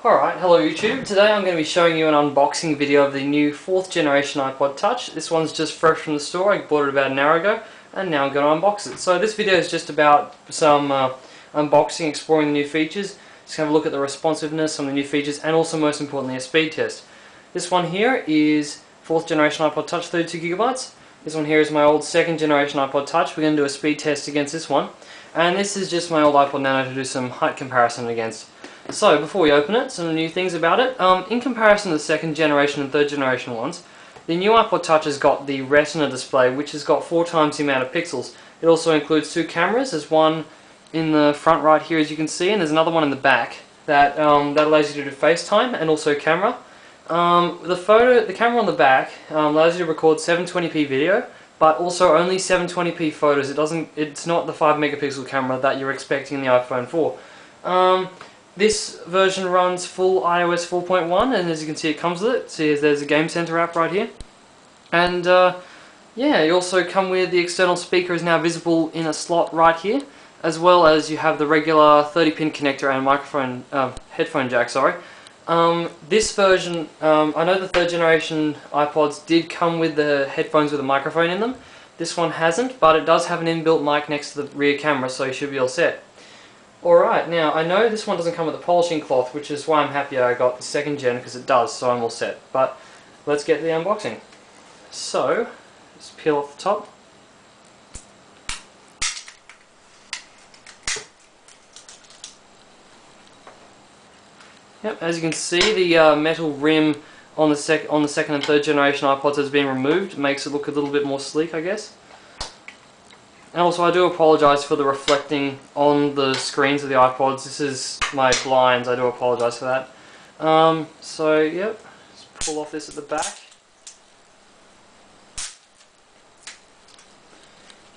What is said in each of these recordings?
Alright, hello YouTube. Today I'm going to be showing you an unboxing video of the new 4th generation iPod Touch. This one's just fresh from the store. I bought it about an hour ago and now I'm going to unbox it. So this video is just about some unboxing, exploring the new features. Just have a look at the responsiveness, some of the new features, and also most importantly a speed test. This one here is 4th generation iPod Touch 32GB. This one here is my old 2nd generation iPod Touch. We're going to do a speed test against this one. And this is just my old iPod Nano to do some height comparison against. So, before we open it, some new things about it. In comparison to the 2nd generation and 3rd generation ones, the new iPod Touch has got the Retina display, which has got 4 times the amount of pixels. It also includes 2 cameras. There's one in the front right here, as you can see, and there's another one in the back that allows you to do FaceTime and also camera. The camera on the back allows you to record 720p video, but also only 720p photos. It's not the 5 megapixel camera that you're expecting in the iPhone 4. This version runs full iOS 4.1, and as you can see it comes with it. See, there's a Game Center app right here. And yeah, you also come with the external speaker is now visible in a slot right here, as well as you have the regular 30-pin connector and microphone, headphone jack, sorry. This version, I know the 3rd generation iPods did come with the headphones with a microphone in them. This one hasn't, but it does have an inbuilt mic next to the rear camera, so you should be all set. Alright, now I know this one doesn't come with a polishing cloth, which is why I'm happy I got the 2nd gen, because it does, so I'm all set. But let's get the unboxing. So, let's peel off the top. Yep, as you can see, the metal rim on the 2nd and 3rd generation iPods has been removed. It makes it look a little bit more sleek, I guess. And also I do apologise for the reflecting on the screens of the iPods. This is my blinds, I do apologise for that. So yep, let's pull off this at the back.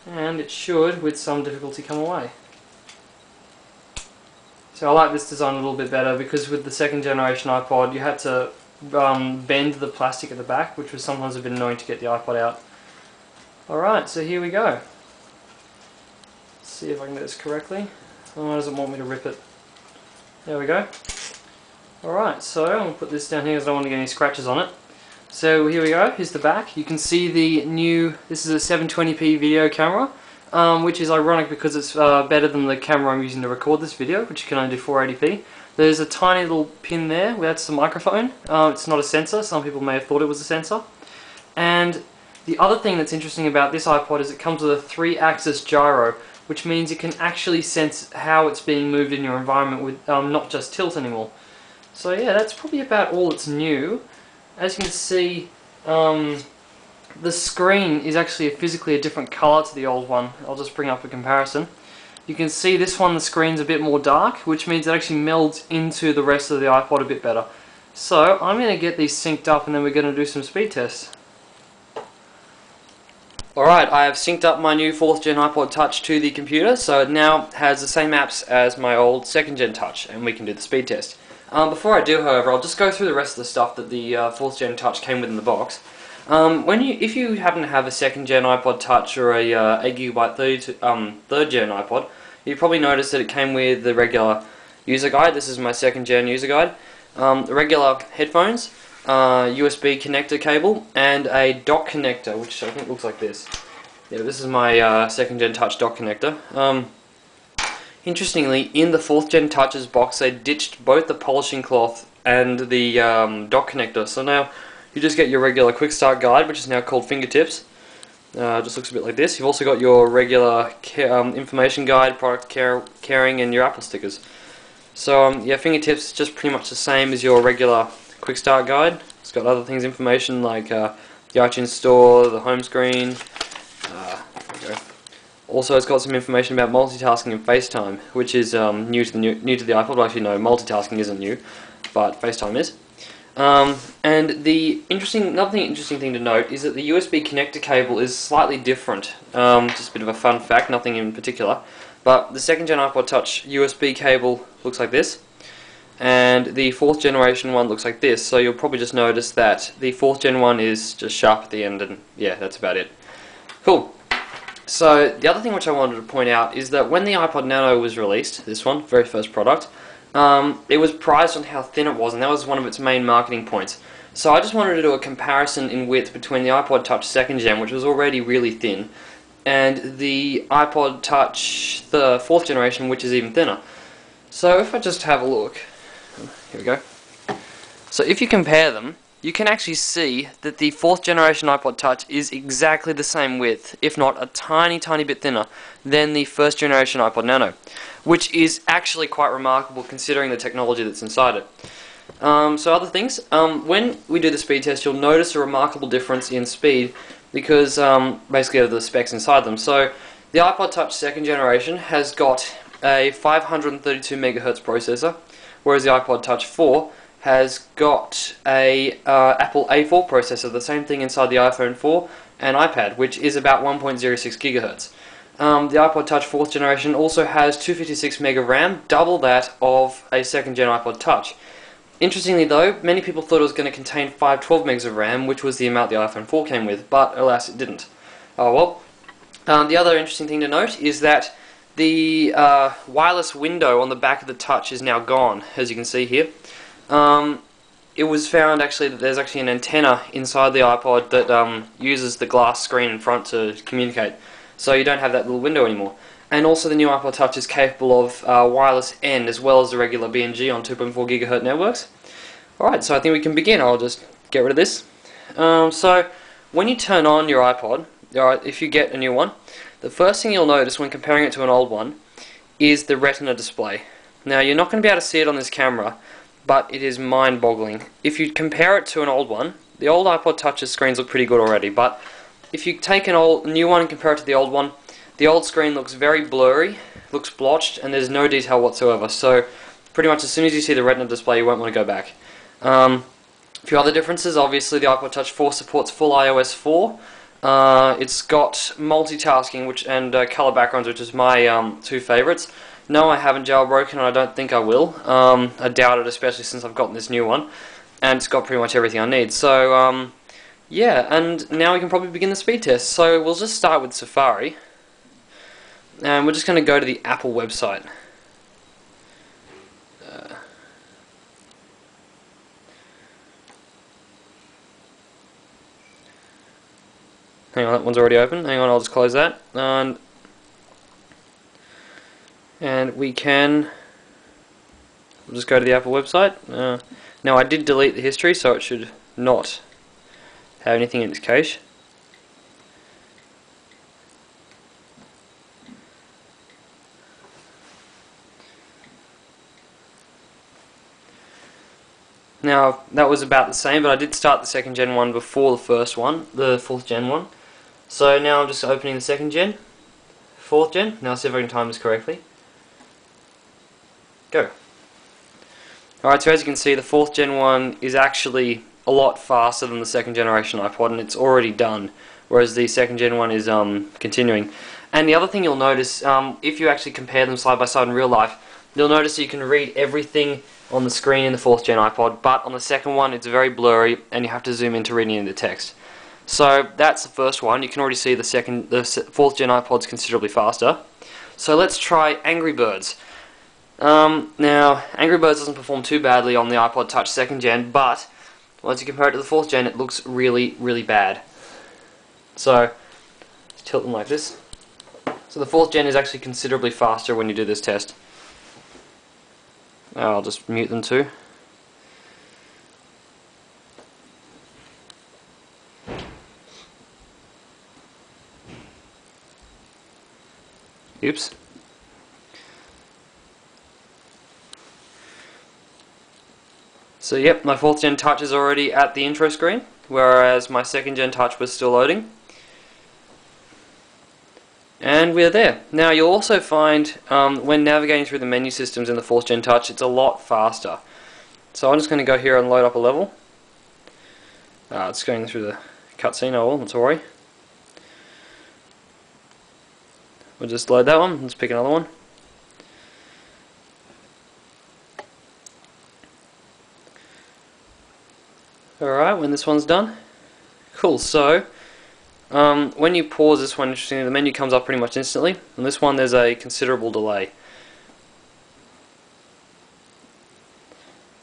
And it should, with some difficulty, come away. So I like this design a little bit better, because with the 2nd generation iPod you had to bend the plastic at the back, which was sometimes a bit annoying to get the iPod out. Alright, so here we go. See if I can do this correctly. Oh, it doesn't want me to rip it. There we go. Alright, so I'm going to put this down here because I don't want to get any scratches on it. So here we go, here's the back. You can see the new, this is a 720p video camera, which is ironic because it's better than the camera I'm using to record this video, which can only do 480p. There's a tiny little pin there, that's the microphone. It's not a sensor, some people may have thought it was a sensor. And the other thing that's interesting about this iPod is it comes with a 3-axis gyro, which means it can actually sense how it's being moved in your environment with not just tilt anymore. So yeah, that's probably about all that's new. As you can see, the screen is actually physically a different colour to the old one. I'll just bring up a comparison. You can see this one, the screen's a bit more dark, which means it actually melds into the rest of the iPod a bit better. So I'm going to get these synced up and then we're going to do some speed tests. Alright, I have synced up my new 4th gen iPod Touch to the computer, so it now has the same apps as my old 2nd gen Touch, and we can do the speed test. Before I do, however, I'll just go through the rest of the stuff that the 4th gen Touch came with in the box. If you happen to have a 2nd gen iPod Touch or a 8GB 3rd gen iPod, you probably noticed that it came with the regular user guide. This is my 2nd gen user guide. The regular headphones, USB connector cable, and a dock connector, which I think looks like this. Yeah, this is my 2nd gen Touch dock connector. Interestingly, in the 4th gen Touch's box, they ditched both the polishing cloth and the dock connector. So now you just get your regular quick start guide, which is now called Fingertips. Just looks a bit like this. You've also got your regular information guide, product caring, and your Apple stickers. So yeah, Fingertips is just pretty much the same as your regular quick start guide. It's got other things, information like the iTunes store, the home screen. There we go. Also, it's got some information about multitasking and FaceTime, which is new to the iPod. Well, actually, no, multitasking isn't new, but FaceTime is. And another interesting thing to note is that the USB connector cable is slightly different. Just a bit of a fun fact, nothing in particular. But the 2nd gen iPod Touch USB cable looks like this, and the 4th generation one looks like this. So you'll probably just notice that the 4th gen one is just sharp at the end, and yeah, that's about it. Cool. So the other thing which I wanted to point out is that when the iPod Nano was released, this one, very first product, it was prized on how thin it was, and that was one of its main marketing points. So I just wanted to do a comparison in width between the iPod Touch 2nd Gen, which was already really thin, and the iPod Touch, the 4th generation, which is even thinner. So if I just have a look, here we go. So if you compare them, you can actually see that the 4th generation iPod Touch is exactly the same width, if not a tiny bit thinner, than the 1st generation iPod Nano, which is actually quite remarkable considering the technology that's inside it. So other things, when we do the speed test, you'll notice a remarkable difference in speed because basically of the specs inside them. So the iPod Touch 2nd generation has got a 532 megahertz processor, whereas the iPod Touch 4 has got a Apple A4 processor, the same thing inside the iPhone 4 and iPad, which is about 1.06 gigahertz. The iPod Touch 4th generation also has 256 meg of RAM, double that of a 2nd gen iPod Touch. Interestingly though, many people thought it was going to contain 512 megs of RAM, which was the amount the iPhone 4 came with, but alas it didn't. Oh well. The other interesting thing to note is that the wireless window on the back of the Touch is now gone, as you can see here. It was found actually that there's actually an antenna inside the iPod that uses the glass screen in front to communicate, so you don't have that little window anymore. And also the new iPod Touch is capable of wireless N as well as the regular BNG on 2.4 GHz networks. Alright, so I think we can begin. I'll just get rid of this. So when you turn on your iPod, if you get a new one, the first thing you'll notice when comparing it to an old one is the Retina display. Now you're not going to be able to see it on this camera, but it is mind-boggling. If you compare it to an old one, the old iPod Touch's screens look pretty good already, but if you take a new one and compare it to the old one, the old screen looks very blurry, looks blotched, and there's no detail whatsoever. So pretty much as soon as you see the Retina display, you won't want to go back. A few other differences, obviously the iPod Touch 4 supports full iOS 4. It's got multitasking and color backgrounds, which is my two favorites. No, I haven't jailbroken, and I don't think I will. I doubt it, especially since I've gotten this new one, and it's got pretty much everything I need. So yeah, and now we can probably begin the speed test. So we'll just start with Safari, and we're just going to go to the Apple website. Hang on, that one's already open. Hang on, I'll just close that. And we can we'll just go to the Apple website. Now I did delete the history, so it should not have anything in its cache. Now that was about the same, but I did start the 2nd gen one before the first one, the 4th gen one. So now I'm just opening the 2nd gen, 4th gen. Now see if I can time this correctly. Go. Alright, so as you can see, the 4th gen one is actually a lot faster than the 2nd generation iPod, and it's already done, whereas the 2nd gen one is continuing. And the other thing you'll notice, if you actually compare them side by side in real life, you'll notice that you can read everything on the screen in the 4th gen iPod, but on the second one it's very blurry and you have to zoom in to read any of the text. So that's the first one. You can already see the 4th gen iPod's considerably faster. So let's try Angry Birds. Now, Angry Birds doesn't perform too badly on the iPod Touch 2nd gen, but once you compare it to the 4th gen, it looks really bad. So, let's tilt them like this. So the 4th gen is actually considerably faster when you do this test. I'll just mute them too. Oops. So yep, my 4th gen Touch is already at the intro screen, whereas my 2nd gen Touch was still loading. And we're there. Now you'll also find when navigating through the menu systems in the 4th gen Touch, it's a lot faster. So I'm just going to go here and load up a level. It's going through the cutscene, oh well, not to worry. We'll just load that one, let's pick another one. Alright, when this one's done. Cool, so when you pause this one, interestingly, the menu comes up pretty much instantly. On this one there's a considerable delay.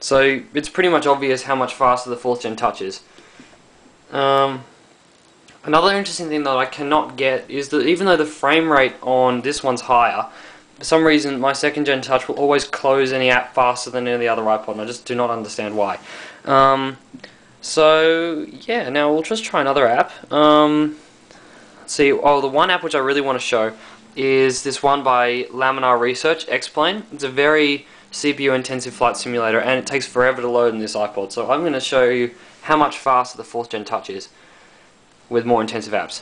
So it's pretty much obvious how much faster the 4th gen touch is. Another interesting thing that I cannot get is that even though the frame rate on this one's higher, for some reason my 2nd gen touch will always close any app faster than any other iPod, and I just do not understand why. So yeah, now we'll just try another app. Let's see, the one app which I really want to show is this one by Laminar Research, X-Plane. It's a very CPU intensive flight simulator, and it takes forever to load in this iPod, so I'm going to show you how much faster the 4th gen touch is with more intensive apps.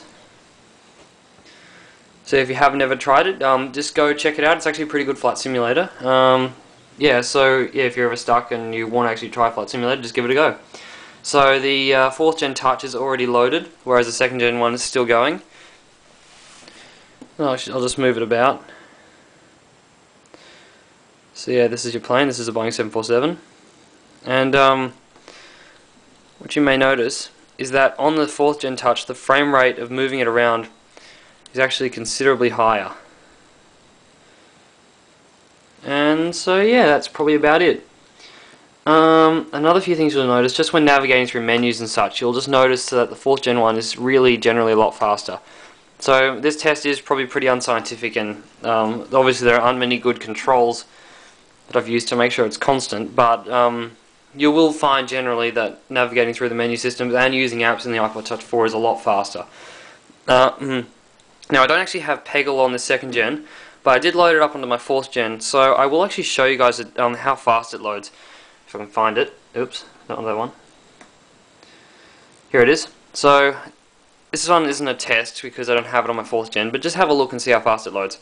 So if you haven't ever tried it, just go check it out. It's actually a pretty good flight simulator. If you're ever stuck and you want to actually try Flight Simulator, just give it a go. So the 4th gen touch is already loaded, whereas the 2nd gen one is still going. I'll just move it about. So yeah, this is your plane. This is a Boeing 747. And what you may notice is that on the 4th gen touch, the frame rate of moving it around is actually considerably higher. And so yeah, that's probably about it. Another few things you'll notice, just when navigating through menus and such, you'll just notice that the 4th gen one is really generally a lot faster. So this test is probably pretty unscientific, and obviously there aren't many good controls that I've used to make sure it's constant, but you will find generally that navigating through the menu systems and using apps in the iPod Touch 4 is a lot faster. Now I don't actually have Peggle on the 2nd gen, but I did load it up onto my 4th gen, so I will actually show you guys how fast it loads. If I can find it. Oops, not on that one. Here it is. So this one isn't a test because I don't have it on my 4th gen, but just have a look and see how fast it loads.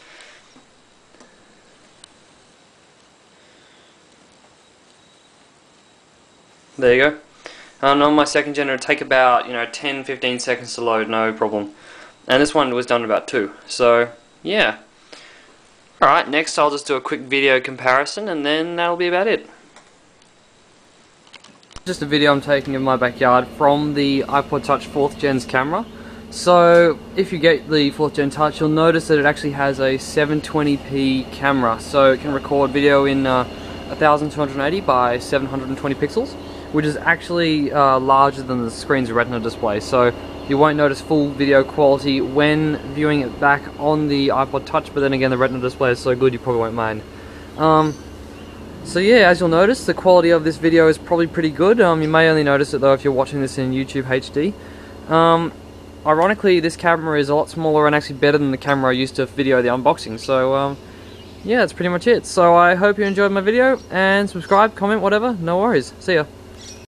There you go. And on my 2nd gen, it'll take about 10-15 seconds to load, no problem. And this one was done in about 2. So yeah. Alright, next I'll just do a quick video comparison, and then that'll be about it. Just a video I'm taking of my backyard from the iPod Touch 4th Gen's camera. So if you get the 4th Gen Touch, you'll notice that it actually has a 720p camera, so it can record video in 1280 by 720 pixels, which is actually larger than the screen's Retina display, so you won't notice full video quality when viewing it back on the iPod Touch, but then again the Retina display is so good you probably won't mind. So yeah, as you'll notice, the quality of this video is probably pretty good. You may only notice it though if you're watching this in YouTube HD. Ironically, this camera is a lot smaller and actually better than the camera I used to video the unboxing, so yeah, that's pretty much it. So I hope you enjoyed my video, and subscribe, comment, whatever, no worries. See ya.